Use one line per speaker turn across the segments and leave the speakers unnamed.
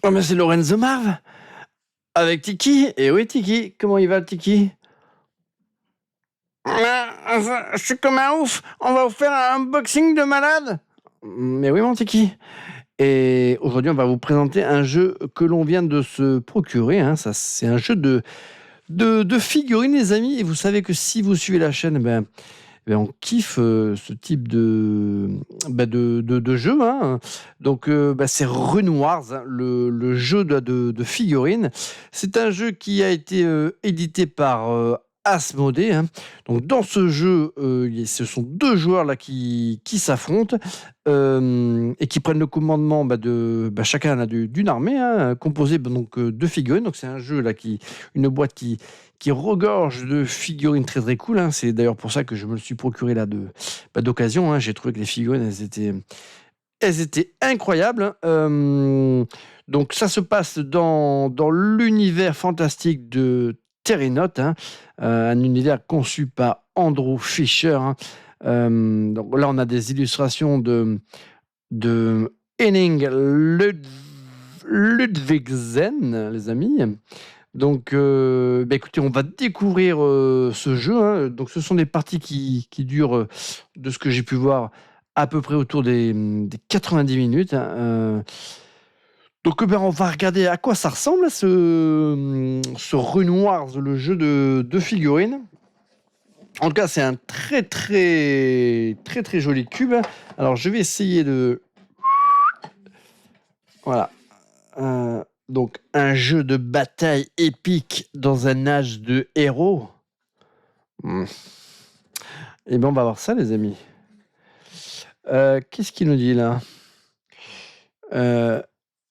Oh, mais c'est Lorenzo Marv avec Tiki. Et oui, Tiki, comment il va, Tiki? Je suis comme un ouf. On va vous faire un unboxing de malade. Mais oui, mon Tiki. Et aujourd'hui, on va vous présenter un jeu que l'on vient de se procurer. Hein. Ça, c'est un jeu de figurines, les amis. Et vous savez que si vous suivez la chaîne, on kiffe ce type de jeu. Hein. Donc, c'est Rune Wars, hein, le jeu de figurines. C'est un jeu qui a été édité par Asmodée. Hein. Donc, dans ce jeu, ce sont deux joueurs là qui s'affrontent et qui prennent le commandement chacun là, d'une armée composée donc de figurines. Donc, c'est un jeu là une boîte qui regorge de figurines très très cool. Hein. C'est d'ailleurs pour ça que je me le suis procuré là d'occasion. Hein. J'ai trouvé que les figurines, elles étaient incroyables. Donc ça se passe dans l'univers fantastique de Terrinote, hein. Un univers conçu par Andrew Fisher. Hein. Donc là, on a des illustrations de Henning Ludvigsen, les amis. Donc, écoutez, on va découvrir ce jeu. Hein. Donc, ce sont des parties qui durent, de ce que j'ai pu voir, à peu près autour des 90 minutes. Hein. Donc, on va regarder à quoi ça ressemble, ce Rune Wars, le jeu de figurines. En tout cas, c'est un très, très, très, très joli cube. Alors, je vais essayer de... Voilà. Donc, un jeu de bataille épique dans un âge de héros. Eh bien, on va voir ça, les amis. Qu'est-ce qu'il nous dit là?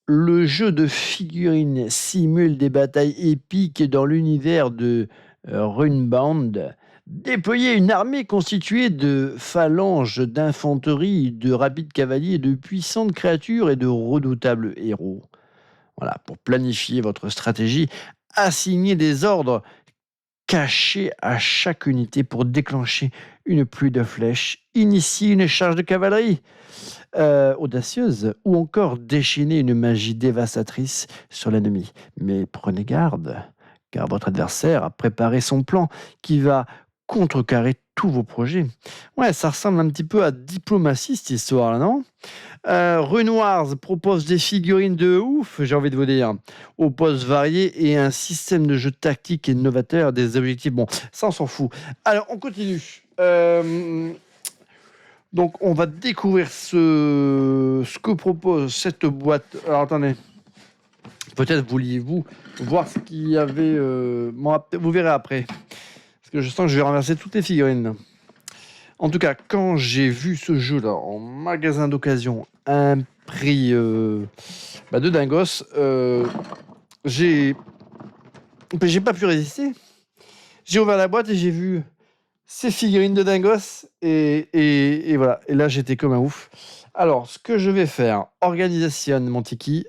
Le jeu de figurines simule des batailles épiques dans l'univers de Runebound. Déployer une armée constituée de phalanges d'infanterie, de rapides cavaliers, de puissantes créatures et de redoutables héros. Voilà, pour planifier votre stratégie, assigner des ordres cachés à chaque unité pour déclencher une pluie de flèches, initier une charge de cavalerie audacieuse ou encore déchaîner une magie dévastatrice sur l'ennemi. Mais prenez garde, car votre adversaire a préparé son plan qui va contrecarrer tous vos projets. Ouais, ça ressemble un petit peu à Diplomatie, cette histoire-là, non? Rune Wars propose des figurines de ouf, j'ai envie de vous dire, aux postes variés et un système de jeu tactique et novateur, des objectifs. Bon, ça, on s'en fout. Alors, on continue. Donc, on va découvrir ce que propose cette boîte. Alors, attendez. Peut-être vouliez-vous voir ce qu'il y avait. Vous verrez après. Parce que je sens que je vais renverser toutes les figurines. En tout cas, quand j'ai vu ce jeu-là en magasin d'occasion, un prix de dingos, j'ai pas pu résister. J'ai ouvert la boîte et j'ai vu ces figurines de dingos et voilà. Et là, j'étais comme un ouf. Alors, ce que je vais faire, organisation, mon tiki.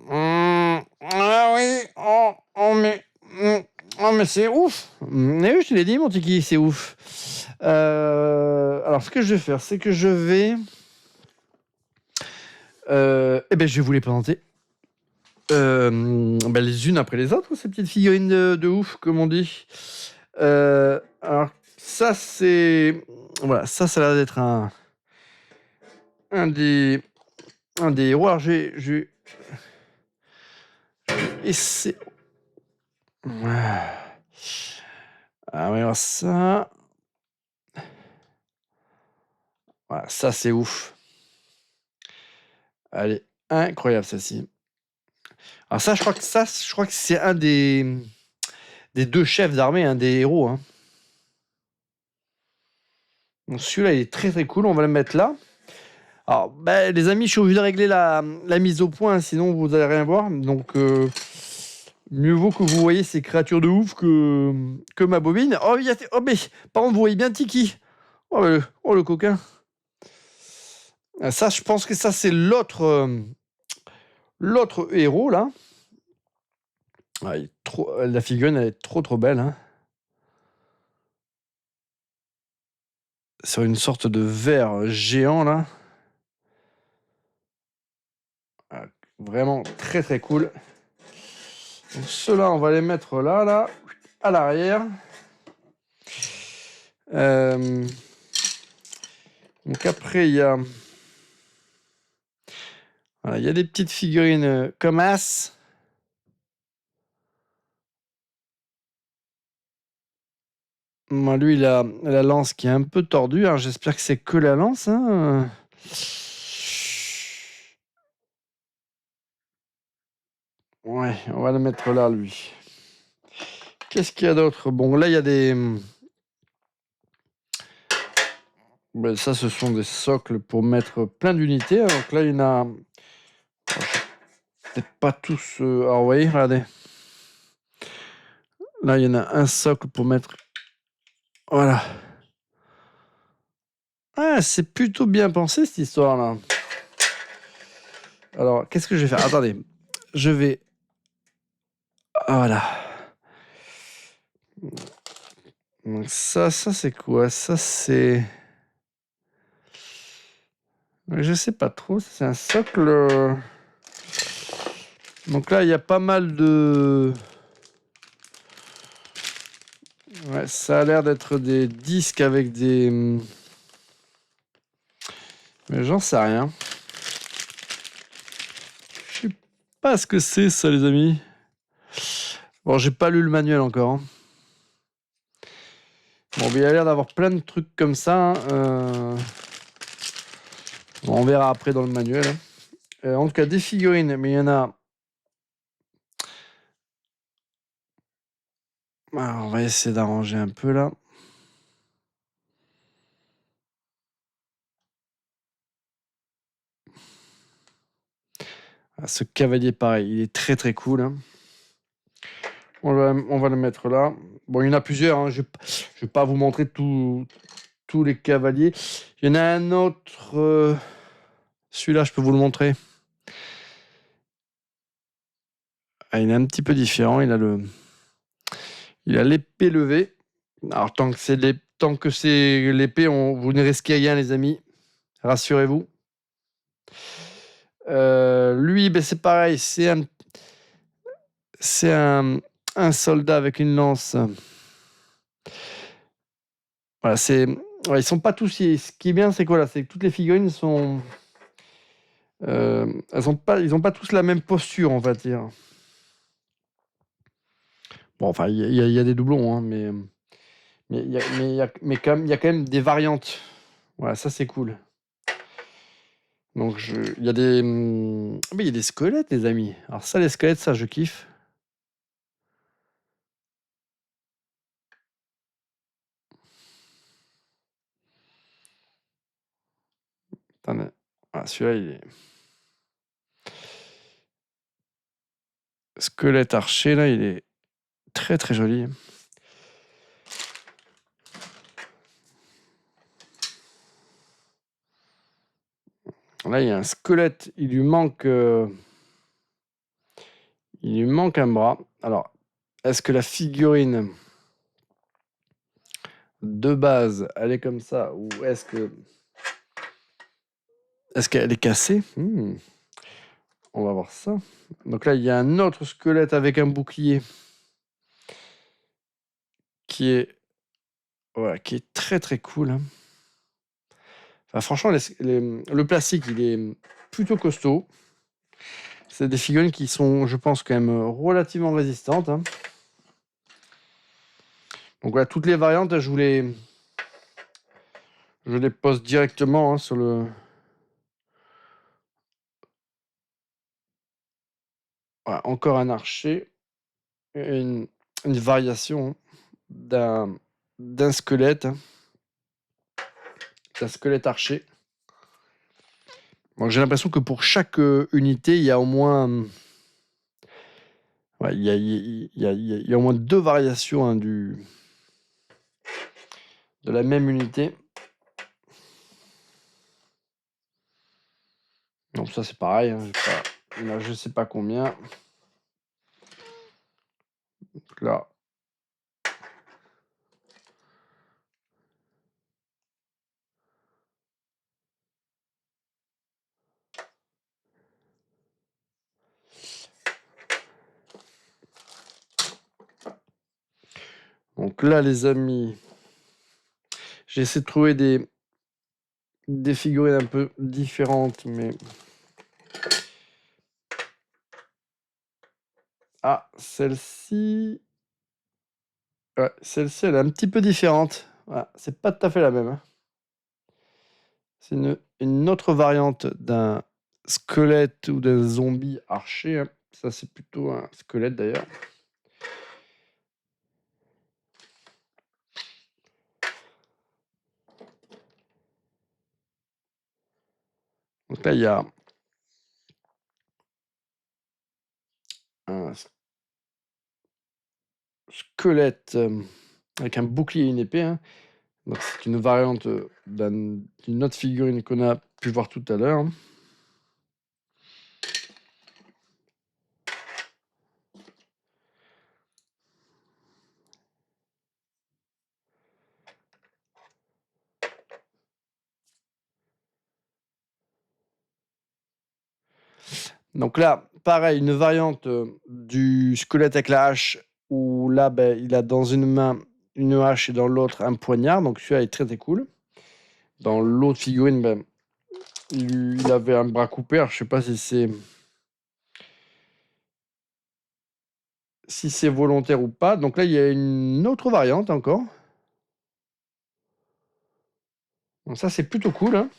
Ah oui, mais c'est ouf. Mais oui, je te l'ai dit, mon tiki, c'est ouf. Alors, ce que je vais faire, c'est que je vais... je vais vous les présenter. Les unes après les autres, ces petites figurines de ouf, comme on dit. Alors, ça, c'est... Voilà, ça a l'air d'être un des héros. Alors, et c'est... Ah ouais, alors ça... Voilà, ça, c'est ouf. Elle est incroyable, celle-ci. Alors ça, je crois que c'est un des deux chefs d'armée, un des héros. Hein. Donc celui-là, il est très très cool. On va le mettre là. Alors, les amis, je suis obligé de régler la mise au point, sinon vous n'allez rien voir. Donc, mieux vaut que vous voyez ces créatures de ouf que ma bobine. Oh, mais par contre, vous voyez bien Tiki. Oh, le coquin. Ça, je pense que ça, c'est l'autre héros, là. Ah, la figurine, elle est trop trop belle. Hein. Sur une sorte de verre géant, là. Ah, vraiment très très cool. Donc ceux-là, on va les mettre là, à l'arrière. Donc après, il y a... Voilà, il y a des petites figurines comme As. Moi, lui, il a la lance qui est un peu tordue. Alors, j'espère que c'est que la lance. Hein. Ouais, on va le mettre là, lui. Qu'est-ce qu'il y a d'autre? Bon, là, il y a des... Ben, ça, ce sont des socles pour mettre plein d'unités. Donc là, il y en a... Peut-être pas tous... Alors, vous voyez, regardez. Là, il y en a un socle pour mettre... Voilà. Ah, c'est plutôt bien pensé, cette histoire-là. Alors, qu'est-ce que je vais faire? Attendez. Je vais... Voilà. Donc ça c'est quoi? Ça, c'est... Je sais pas trop. C'est un socle... Donc là, il y a pas mal de... Ouais, ça a l'air d'être des disques avec des... Mais j'en sais rien. Je sais pas ce que c'est, ça, les amis. Bon, j'ai pas lu le manuel encore. Hein. Bon, mais il a l'air d'avoir plein de trucs comme ça. Hein. Bon, on verra après dans le manuel. Hein. En tout cas, des figurines, mais il y en a... Alors, on va essayer d'arranger un peu, là. Ah, ce cavalier, pareil, il est très très cool. Hein. On va le mettre là. Bon, il y en a plusieurs. Hein. Je vais pas vous montrer tous les cavaliers. Il y en a un autre. Celui-là, je peux vous le montrer. Ah, il est un petit peu différent. Il a l'épée levée. Alors, tant que c'est l'épée, vous ne risquez rien, les amis. Rassurez-vous. Lui, ben, c'est pareil. C'est un soldat avec une lance. Voilà, ils sont pas tous. Ce qui est bien, c'est quoi là? C'est que toutes les figurines sont. Ils ont pas tous la même posture, on va dire. Bon, enfin, il y a des doublons, hein, il y a quand même des variantes. Voilà, ça c'est cool. Donc, il y a des, mais il y a des squelettes, les amis. Alors ça, les squelettes, ça, je kiffe. Attendez. Ah, celui-là, il est squelette archer, là, il est très très joli. Là, il y a un squelette, il lui manque un bras. Alors, est-ce que la figurine de base, elle est comme ça, ou est-ce qu'elle est cassée? On va voir ça. Donc là, il y a un autre squelette avec un bouclier qui est, voilà, qui est très très cool. Hein. Enfin, franchement, le plastique, il est plutôt costaud. C'est des figurines qui sont, je pense, quand même relativement résistantes. Hein. Donc voilà, toutes les variantes, je les pose directement hein, sur le... Voilà, encore un archer. Une, une variation d'un squelette. Hein. D'un squelette archer. Bon, j'ai l'impression que pour chaque unité, il y a au moins... Ouais, il y a au moins 2 variations hein, de la même unité. Donc ça c'est pareil, hein, je sais pas combien. Donc là. Donc là, les amis, j'ai essayé de trouver des figurines un peu différentes, mais... Ah, celle-ci... Ouais, celle-ci, elle est un petit peu différente. Voilà, c'est pas tout à fait la même. Hein. C'est une autre variante d'un squelette ou d'un zombie archer. Hein. Ça, c'est plutôt un squelette, d'ailleurs. Donc là, il y a un squelette avec un bouclier et une épée. Hein. Donc c'est une variante d'une autre figurine qu'on a pu voir tout à l'heure. Donc là, pareil, une variante du squelette avec la hache, où là, ben, il a dans une main une hache et dans l'autre un poignard. Donc celui-là est très très cool. Dans l'autre figurine, ben, il avait un bras coupé. Alors, je sais pas si c'est volontaire ou pas. Donc là, il y a une autre variante encore. Donc ça, c'est plutôt cool. Hein.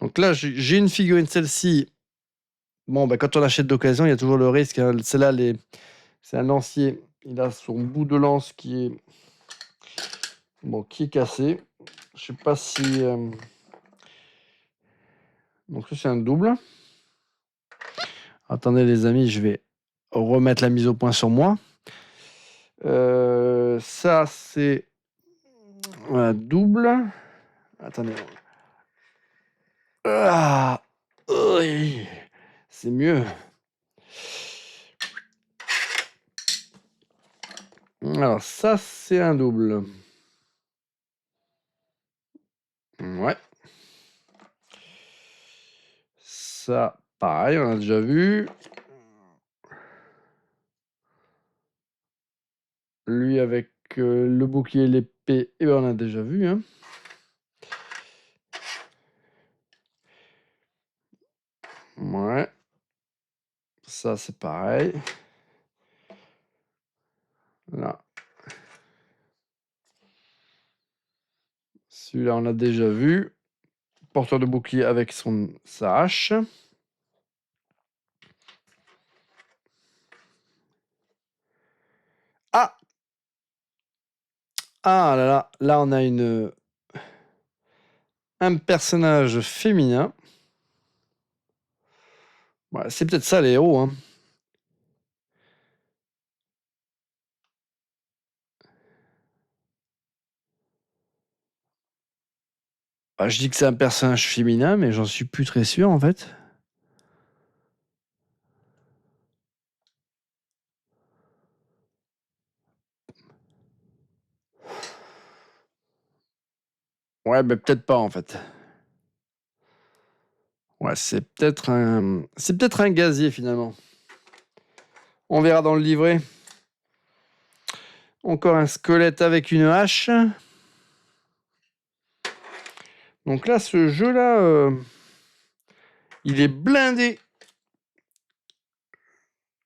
Donc là, j'ai une figurine, celle-ci. Bon, ben, quand on achète d'occasion, il y a toujours le risque. Hein. Celle-là, c'est un lancier. Il a son bout de lance qui est cassé. Je sais pas si... Donc ça, c'est un double. Attendez les amis, je vais remettre la mise au point sur moi. Ça, c'est un double. Attendez. Ah, oui, c'est mieux. Alors ça, c'est un double. Ouais. Ça, pareil, on a déjà vu. Lui avec le bouclier et l'épée, eh ben, on a déjà vu. Hein. Ouais. Ça, c'est pareil. Là. Celui-là, on l'a déjà vu. Porteur de bouclier avec sa hache. Ah! Ah là là, là on a un personnage féminin. Ouais, c'est peut-être ça les héros. Hein. Bah, je dis que c'est un personnage féminin, mais j'en suis plus très sûr en fait. Ouais, mais peut-être pas en fait. Ouais, c'est peut-être un gazier finalement. On verra dans le livret. Encore un squelette avec une hache. Donc là, ce jeu-là, il est blindé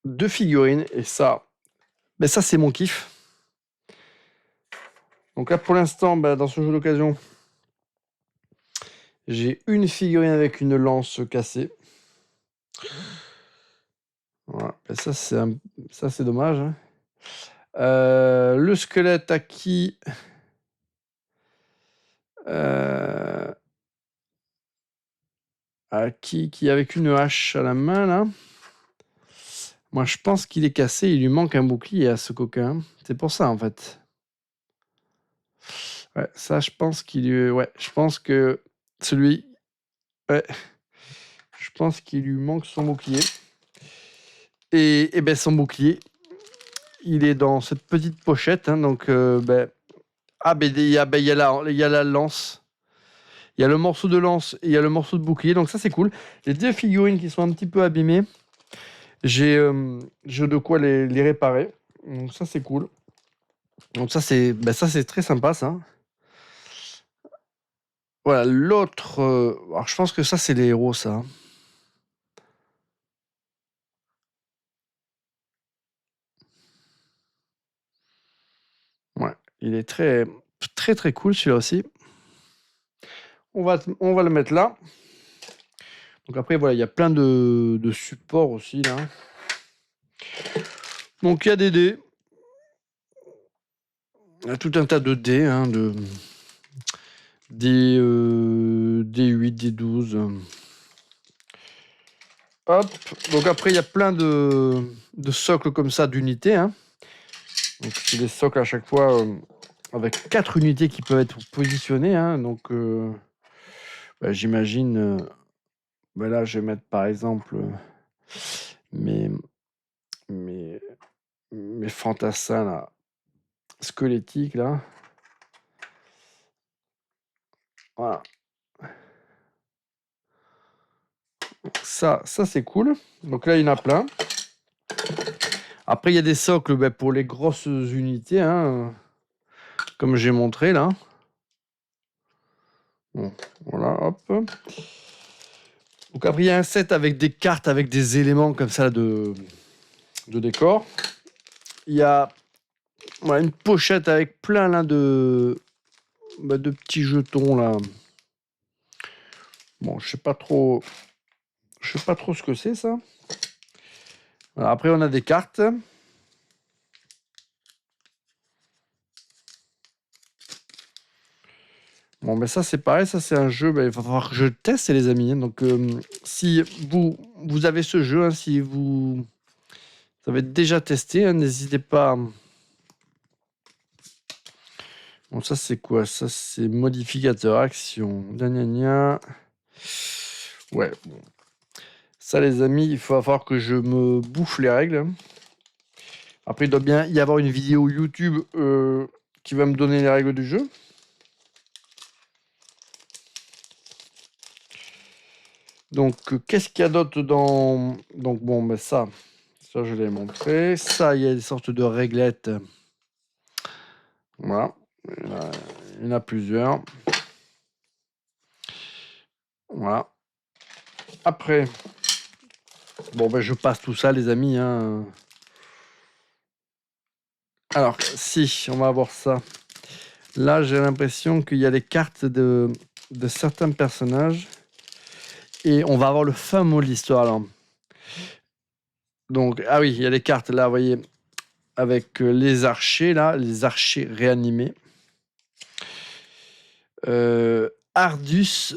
de figurines. Et ça, ben ça c'est mon kiff. Donc là, pour l'instant, dans ce jeu d'occasion, j'ai une figurine avec une lance cassée. Voilà. Ben ça, c'est dommage. Hein. Le squelette acquis. Qui avec une hache à la main, là. Moi, je pense qu'il est cassé. Il lui manque un bouclier à ce coquin. C'est pour ça, en fait. Ouais, ça, je pense Ouais, je pense que celui... Ouais. Je pense qu'il lui manque son bouclier. Et ben, son bouclier, il est dans cette petite pochette. Hein, donc, Ah, ben, il y a la lance. Il y a le morceau de lance et il y a le morceau de bouclier. Donc, ça, c'est cool. Les deux figurines qui sont un petit peu abîmées. J'ai de quoi les réparer. Donc ça, c'est cool. Donc ça, c'est très sympa, ça. Voilà, l'autre... alors, je pense que ça, c'est les héros, ça, hein. Ouais, il est très, très, très cool, celui-là aussi. On va le mettre là. Donc après, voilà, il y a plein de supports aussi, là. Donc il y a des dés. Il y a tout un tas de dés, hein, D8, D12. Hop. Donc après, il y a plein de socles comme ça d'unités, hein. Donc c'est des socles à chaque fois avec 4 unités qui peuvent être positionnées, hein. Donc bah, j'imagine... bah là, je vais mettre par exemple mes, mes, mes fantassins là, squelettiques là. Voilà. Ça c'est cool. Donc là, il y en a plein. Après, il y a des socles bah, pour les grosses unités, hein, comme j'ai montré là. Bon, voilà, hop. Donc après, il y a un set avec des cartes, avec des éléments comme ça de décor. Il y a voilà, une pochette avec plein là, de petits jetons là. Bon, je sais pas trop ce que c'est ça. Voilà, après, on a des cartes. Bon, ben ça, c'est pareil. Ça, c'est un jeu. Ben, il va falloir que je teste, les amis, hein. Donc, si vous avez ce jeu, hein, si vous avez déjà testé, hein, n'hésitez pas. Bon, ça, c'est quoi? Ça, c'est modificateur action. Gna, gna, gna. Ouais, bon. Ça, les amis, il va falloir que je me bouffe les règles, hein. Après, il doit bien y avoir une vidéo YouTube qui va me donner les règles du jeu. Donc, qu'est-ce qu'il y a d'autre dans... Donc, bon, ben ça je l'ai montré. Ça, il y a des sortes de réglettes. Voilà. Il y en a plusieurs. Voilà. Après, bon, ben, je passe tout ça, les amis, hein. Alors, si, on va avoir ça. Là, j'ai l'impression qu'il y a les cartes de certains personnages. Et on va avoir le fin mot de l'histoire, là. Donc, ah oui, il y a les cartes, là, vous voyez, avec les archers, là, les archers réanimés. Ardus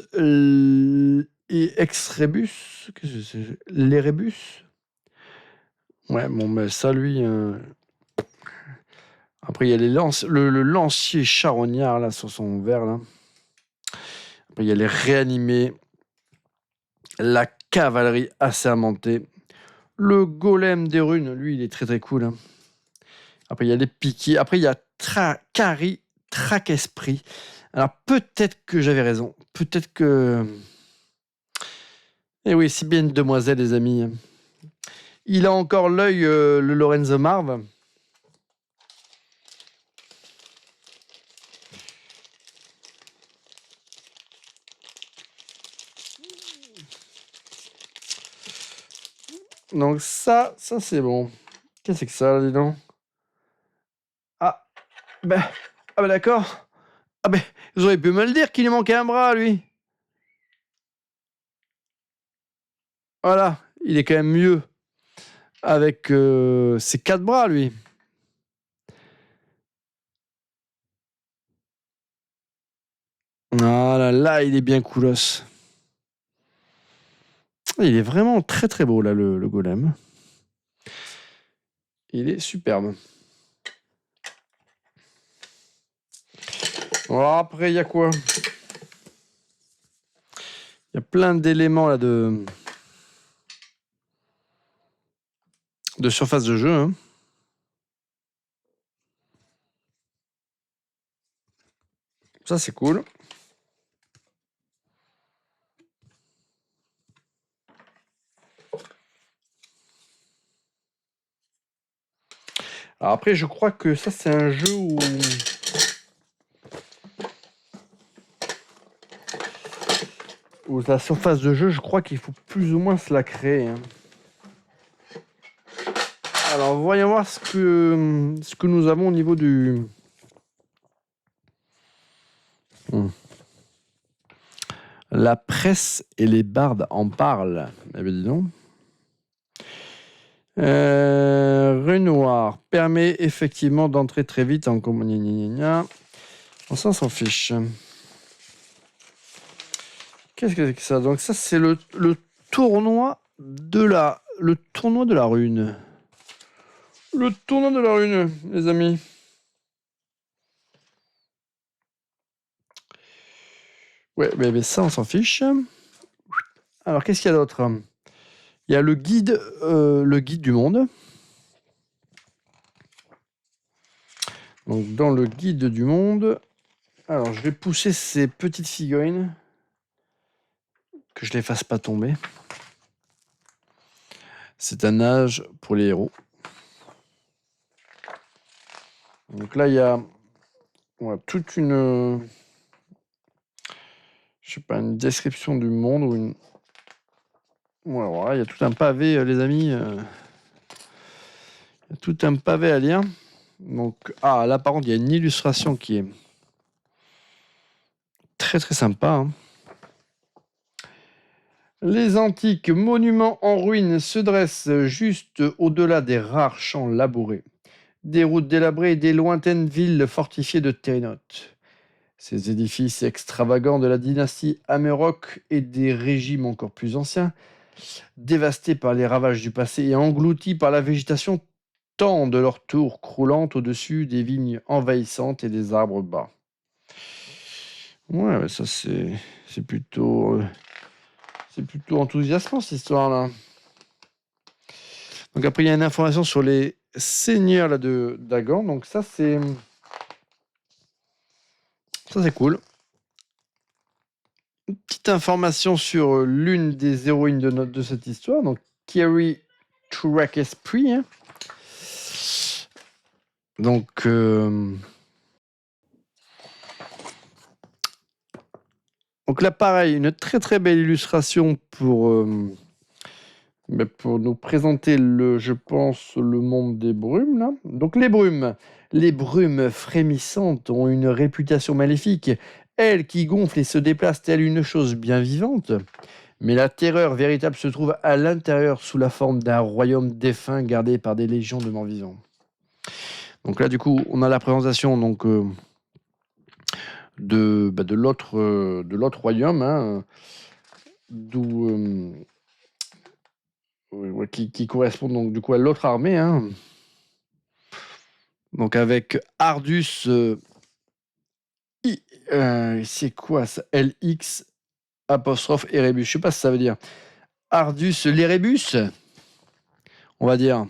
et Exrebus. Qu'est-ce que c'est? L'Erebus. Ouais, bon, mais ça, lui... Après, il y a le lancier charognard, là, sur son verre, là. Après, il y a les réanimés. La cavalerie assermentée. Le golem des runes, lui, il est très, très cool, hein. Après, il y a les piquets. Après, il y a Cari, Trac-Esprit. Alors, peut-être que j'avais raison. Peut-être que... Eh oui, c'est bien une demoiselle, les amis. Il a encore l'œil, le Lorenzo Marv. Donc ça c'est bon. Qu'est-ce que c'est que ça, là, dis donc? Ah, ben, ah ben d'accord. Ah ben, vous auriez pu me le dire qu'il lui manquait un bras, lui. Voilà, il est quand même mieux avec ses 4 bras, lui. Ah là là, il est bien coolos. Il est vraiment très très beau, là, le golem. Il est superbe. Alors après, il y a quoi? Il y a plein d'éléments, là, de surface de jeu, hein. Ça, c'est cool. Alors après, je crois que ça, c'est un jeu où la surface de jeu, je crois qu'il faut plus ou moins se la créer. Hein. Alors, voyons voir ce que nous avons au niveau du... La presse et les bardes en parlent. Eh bien, dis donc. Renoir permet effectivement d'entrer très vite en compagnie. On s'en fiche. Qu'est-ce que c'est que ça? Donc ça, c'est le tournoi de la rune. Le tournoi de la rune, les amis. Ouais, mais ça, on s'en fiche. Alors, qu'est-ce qu'il y a d'autre? Il y a le guide du monde. Donc, dans le guide du monde, alors je vais pousser ces petites figurines que je les fasse pas tomber. C'est un âge pour les héros. Donc là, il y a toute une, je sais pas, une description du monde ou une. Voilà, il y a tout un pavé, les amis. Il y a tout un pavé à lire. Donc, là, par contre, il y a une illustration qui est très très sympa. Hein. Les antiques monuments en ruine se dressent juste au-delà des rares champs labourés, des routes délabrées et des lointaines villes fortifiées de terrenotes. Ces édifices extravagants de la dynastie Amerok et des régimes encore plus anciens, dévastés par les ravages du passé et engloutis par la végétation, tendent leurs tours croulantes au-dessus des vignes envahissantes et des arbres bas. Ouais, ça c'est plutôt enthousiasmant cette histoire-là. Donc après il y a une information sur les seigneurs là de Dagan. Donc ça c'est cool. Une petite information sur l'une des héroïnes de cette histoire, donc Kerry Track-Esprit. Hein. Donc là, pareil, une très très belle illustration pour nous présenter je pense, le monde des brumes. Là. Donc les brumes frémissantes ont une réputation maléfique, elles qui gonflent et se déplacent telle une chose bien vivante. Mais la terreur véritable se trouve à l'intérieur sous la forme d'un royaume défunt gardé par des légions de morts vivants. Donc là, du coup, on a la présentation donc, de l'autre royaume, hein, d'où qui correspond donc du coup à l'autre armée, hein. Donc avec Ardus, c'est quoi ça? LX apostrophe Erebus. Je sais pas ce que ça veut dire. Ardus l'Erebus, on va dire.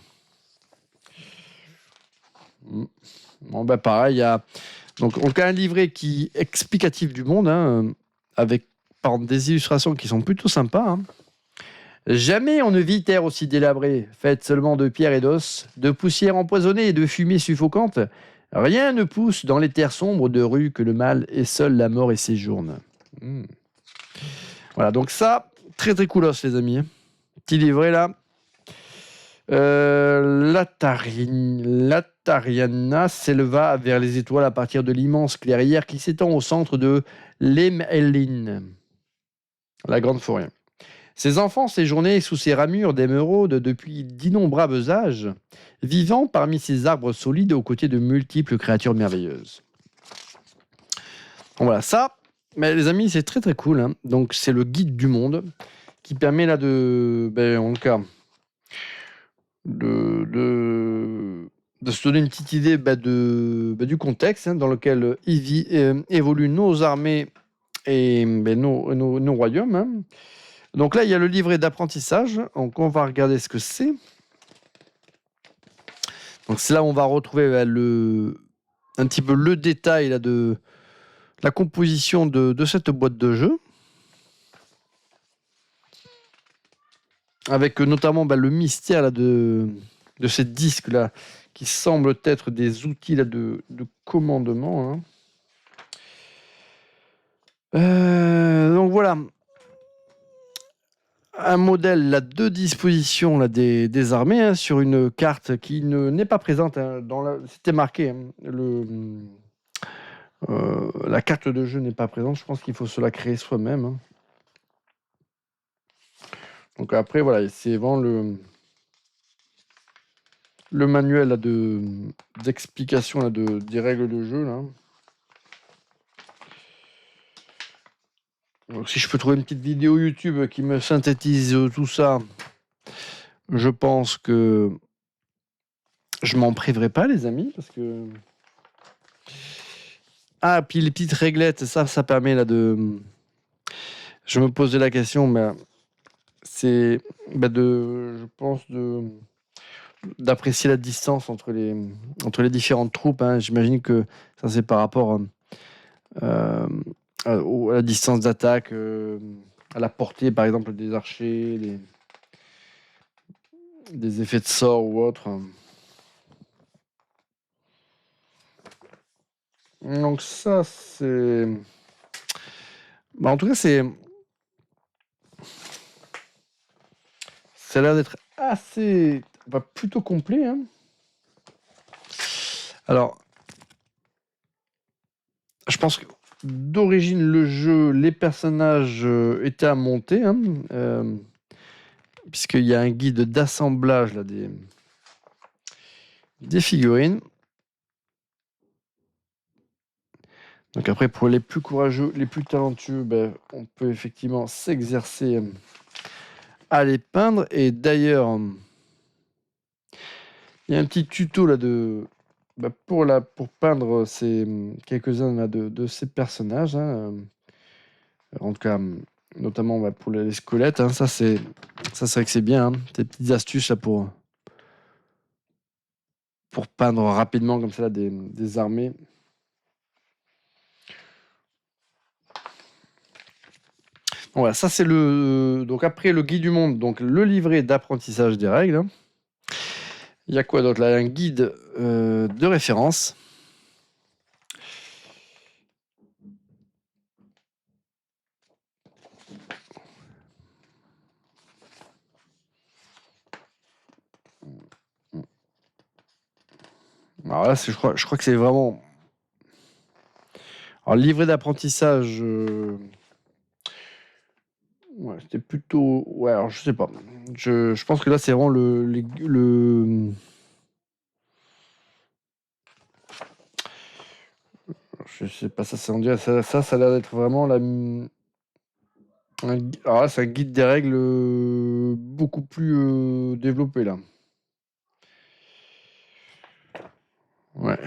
Bon ben pareil, il y a donc on a un livret qui explicatif du monde, hein, avec par exemple, des illustrations qui sont plutôt sympas. Hein. Jamais on ne vit terre aussi délabrée, faite seulement de pierre et d'os, de poussière empoisonnée et de fumée suffocante. Rien ne pousse dans les terres sombres de rue que le mal et seule la mort y séjourne. Voilà, donc ça, très très coolos les amis. Petit livret là. L'Atariana s'éleva vers les étoiles à partir de l'immense clairière qui s'étend au centre de l'Emelin, la grande forêt. Ses enfants séjournaient sous ces ramures d'émeraude depuis d'innombrables âges, vivant parmi ces arbres solides aux côtés de multiples créatures merveilleuses. Donc voilà, ça, mais les amis, c'est très très cool. Hein. Donc c'est le guide du monde qui permet là en tout cas, de se donner une petite idée du contexte dans lequel évoluent nos armées et nos royaumes. Hein. Donc là, il y a le livret d'apprentissage. Donc on va regarder ce que c'est. Donc c'est là où on va retrouver un petit peu le détail là, de la composition de cette boîte de jeu. Avec notamment le mystère là, de ces disques là qui semblent être des outils là, de commandement. Hein. Donc voilà, un modèle là, de disposition là, des armées hein, sur une carte qui n'est pas présente. Hein, c'était marqué, hein, la carte de jeu n'est pas présente. Je pense qu'il faut se la créer soi-même. Hein. Donc après, voilà, c'est vraiment le manuel là, d'explication là, des règles de jeu. Là. Donc, si je peux trouver une petite vidéo YouTube qui me synthétise tout ça, je pense que je m'en priverai pas, les amis, parce que... Ah, puis les petites réglettes, ça permet là de... Je me posais la question, mais c'est je pense d'apprécier la distance entre les différentes troupes. Hein. J'imagine que ça c'est par rapport à la distance d'attaque, à la portée par exemple des archers, des effets de sort ou autre. Donc ça c'est... en tout cas ça a l'air d'être assez... plutôt complet. Hein. Alors, je pense que d'origine, le jeu, les personnages étaient à monter, hein, puisqu'il y a un guide d'assemblage là, des figurines. Donc après, pour les plus courageux, les plus talentueux, on peut effectivement s'exercer à les peindre. Et d'ailleurs, il y a un petit tuto là pour peindre quelques-uns là, de ces personnages. Hein, en tout cas, notamment pour les squelettes. Hein, ça, c'est vrai que c'est bien. Hein, ces petites astuces là pour peindre rapidement comme ça là, des armées. Bon, voilà, ça c'est donc après le guide du monde, donc le livret d'apprentissage des règles. Hein. Il y a quoi d'autre là? Un guide de référence. Alors là, je crois que c'est vraiment... Alors, livret d'apprentissage... Ouais, c'était plutôt... Ouais, alors je sais pas. Je pense que là, c'est vraiment Je sais pas, ça a l'air d'être vraiment alors là, c'est un guide des règles beaucoup plus développé, là. Ouais.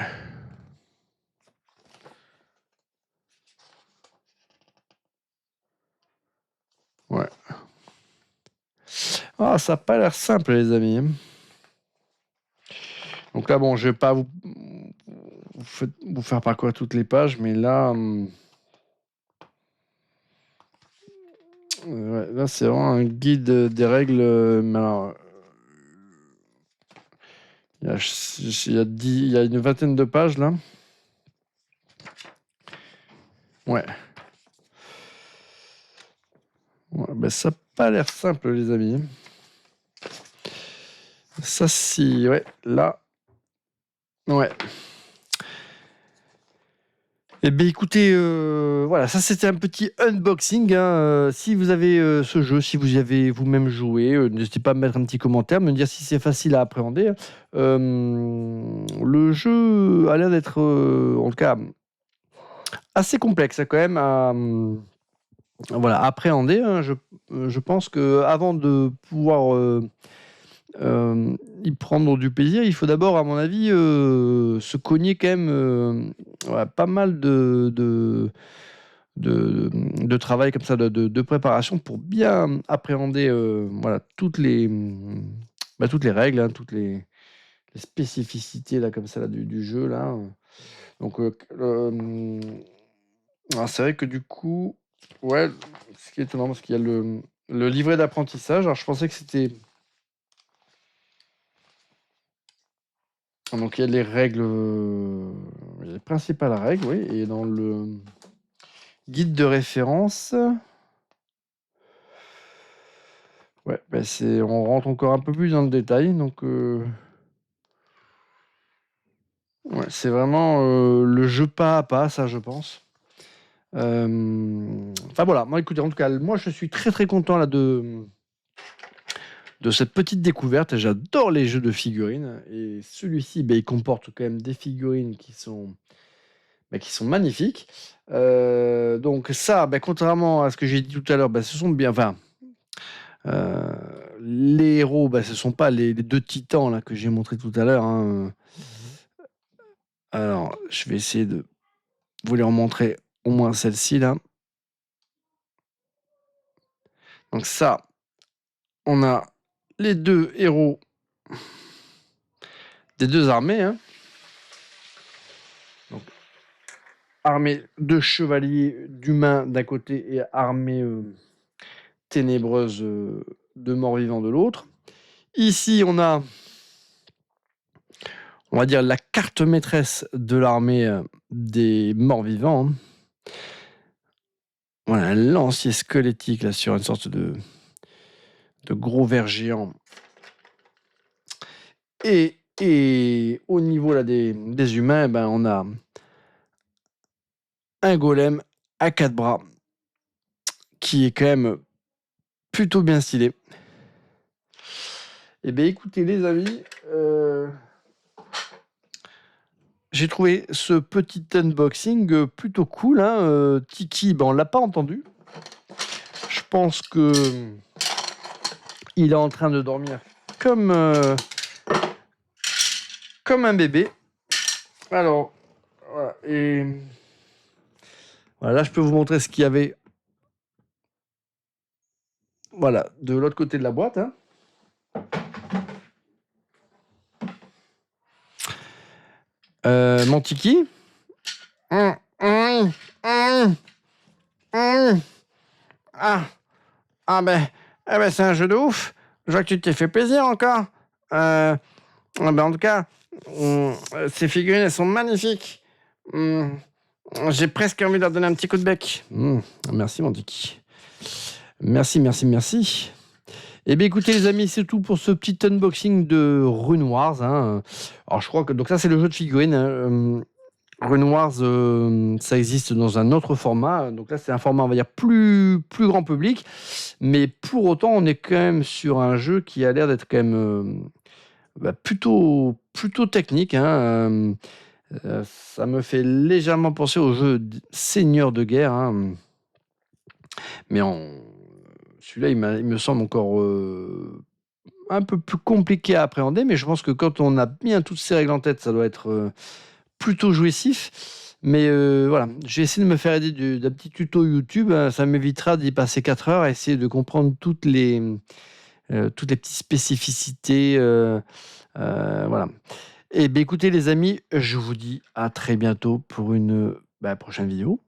Ouais. Ah, ça n'a pas l'air simple, les amis. Donc là, bon, je vais pas vous faire parcourir toutes les pages, mais là... ouais, là, c'est vraiment un guide des règles. Mais alors, il y a une vingtaine de pages, là. Ouais. Ouais, ça n'a pas l'air simple, les amis. Ça, si... Ouais, là... Ouais. Eh bien, écoutez, voilà, ça c'était un petit unboxing. Hein. Si vous avez ce jeu, si vous y avez vous-même joué, n'hésitez pas à mettre un petit commentaire, me dire si c'est facile à appréhender. Le jeu a l'air d'être, en tout cas, assez complexe quand même à appréhender. Hein. Je pense qu'avant de pouvoir y prendre du plaisir, il faut d'abord, à mon avis, se cogner quand même pas mal de travail comme ça, de préparation pour bien appréhender toutes les règles, hein, toutes les spécificités là, comme ça, là, du jeu. Là. Donc, c'est vrai que du coup, ouais, ce qui est étonnant, parce qu'il y a le livret d'apprentissage. Alors, je pensais que c'était... Donc il y a les règles, les principales règles, oui, et dans le guide de référence, ouais, bah, on rentre encore un peu plus dans le détail, donc ouais, c'est vraiment le jeu pas à pas, ça, je pense. Enfin voilà, moi écoutez, en tout cas, moi je suis très très content là de cette petite découverte. J'adore les jeux de figurines et celui-ci, bah, il comporte quand même des figurines qui sont magnifiques. Donc ça, bah, contrairement à ce que j'ai dit tout à l'heure, bah, ce sont bien, enfin, les héros, bah, ce sont pas les deux titans là que j'ai montré tout à l'heure, hein. Alors, je vais essayer de vous les remontrer au moins celle-ci là. Donc ça, on a les deux héros des deux armées, hein. Donc, armée de chevaliers, d'humains d'un côté et armée ténébreuse de morts-vivants de l'autre. Ici, on va dire, la carte maîtresse de l'armée des morts-vivants, hein. Voilà, un lancier squelettique là, sur une sorte de gros ver géant. Et au niveau là, des humains, ben, on a un golem à 4 bras qui est quand même plutôt bien stylé. Eh bien, écoutez, les amis, j'ai trouvé ce petit unboxing plutôt cool, hein. Tiki, ben, on l'a pas entendu. Je pense que il est en train de dormir comme un bébé. Alors, voilà. Et voilà, là, je peux vous montrer ce qu'il y avait. Voilà, de l'autre côté de la boîte, hein. Mon Tiki. Ben, c'est un jeu de ouf. Je vois que tu t'es fait plaisir encore. Ben, en tout cas, ces figurines, elles sont magnifiques. J'ai presque envie de leur donner un petit coup de bec. Merci, mon Tiki. Merci, merci, merci. Eh bien, écoutez, les amis, c'est tout pour ce petit unboxing de Rune Wars, hein. Alors, je crois que... Donc ça, c'est le jeu de figurines, hein. Rune Wars, ça existe dans un autre format. Donc là, c'est un format, on va dire, plus grand public. Mais pour autant, on est quand même sur un jeu qui a l'air d'être quand même plutôt technique, hein. Ça me fait légèrement penser au jeu Seigneur de guerre, hein. Mais celui-là, il me semble encore un peu plus compliqué à appréhender. Mais je pense que quand on a bien toutes ces règles en tête, ça doit être plutôt jouissif. Mais voilà, je vais essayer de me faire aider d'un petit tuto YouTube, hein. Ça m'évitera d'y passer 4 heures à essayer de comprendre toutes les petites spécificités. Voilà. Et bien écoutez les amis, je vous dis à très bientôt pour une prochaine vidéo.